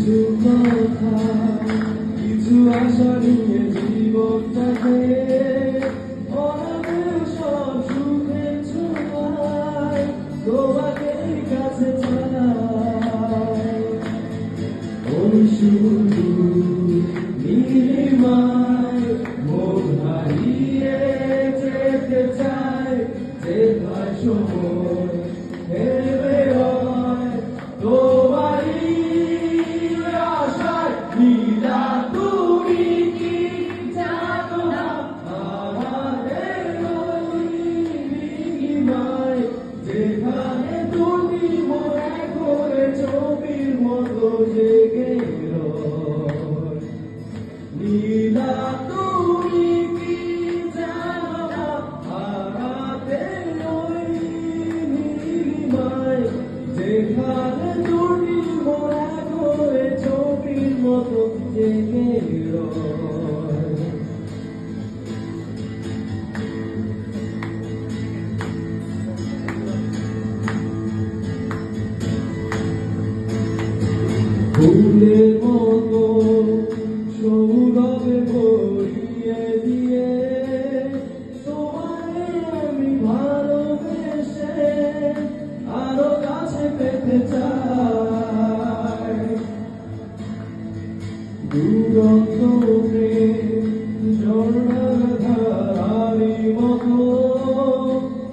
কিছু কথা, কিছু আশা নিয়ে জীবনটাকে অনাদের সব সুখের ছোঁয়ায় তোমাকে কাছে চাই। ওই শুধু নীলিমায় মন হারিয়ে যেতে চায়, যেথায় সময় হেরে হয় তোমারই আশায়। নীলা তুমি কি জানো না আমাদের ওই নীলিমায়, যেখানে তুমি মনে করে ছবির মতো জেগে রয়। নীলা তুমি কি জানো না আমাদের ওই নীলিমায়, যেখানে তুমি মনে করে ছবির মতো জেগে রয়। ফুলের মতো সৌরভে ভরিয়ে দিয়ে তোমায় আমি ভালোবেসে আরো কাছে পেতে চাই। দুরন্ত ঝর্ণার ধারারি মতো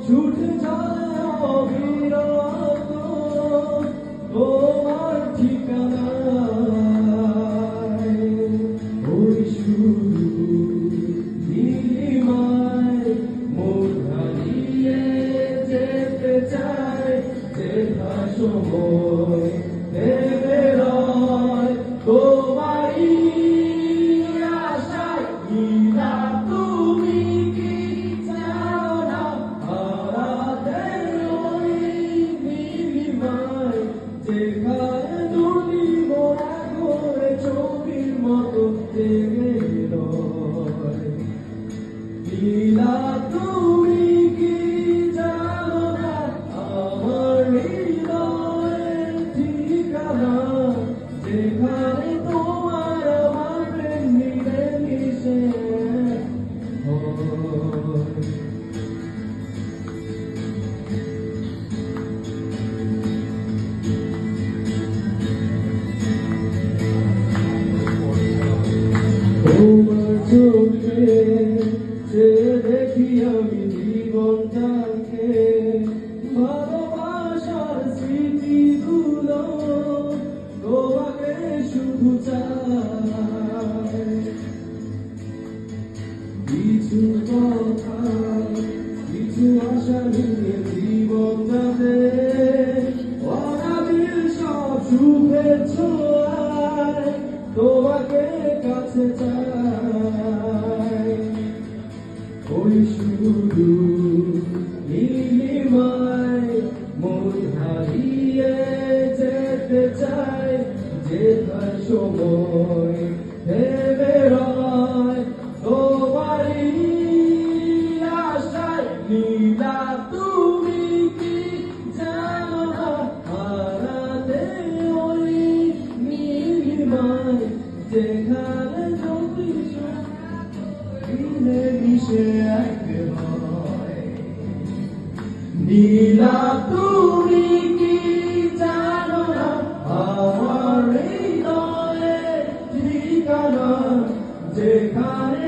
ছুটে যায় অবিরত তোমার ঠিকানায়। ওই শুধু নীলিমায় মন হারিয়ে যেতে চায়, যেথায় সময় হেরে রয় তোমারই আশায়। নীলা তুমি কি জানো না আমাদের ওই নীলিমায়, যেখানে তুমি মোরা করে ছবির মতো জেগে রয়। নীলা তুমি কি জানো না আমার হৃদয়ের ঠিকানা, যেখানে তোমার আমার প্রেম মিলে মিশে হয়। তোমার চোখে যে দেখি আমি জীবনটাকে, ভালোবাসার স্মৃতিগুলো তোমাকে শুধু চাই। কিছু কথা, কিছু আশা নিয়ে জীবনটাকে অনাবিল সব সুখের ছোঁয়ায় তোমাকে কাছে চাই। ওই শুধু নীলিমায় মন হারিয়ে যেতে চায়, যেথায় সময় হেরে রয় তোমারই আশায়। নীলা তুমি কি জানো না আমাদের ওই নীলিমায়, যেখানে তুমি মিলে মিশে এক হয়। নীলা তুমি কি জানো না আমার হৃদয়ের ঠিকানা, যেখানে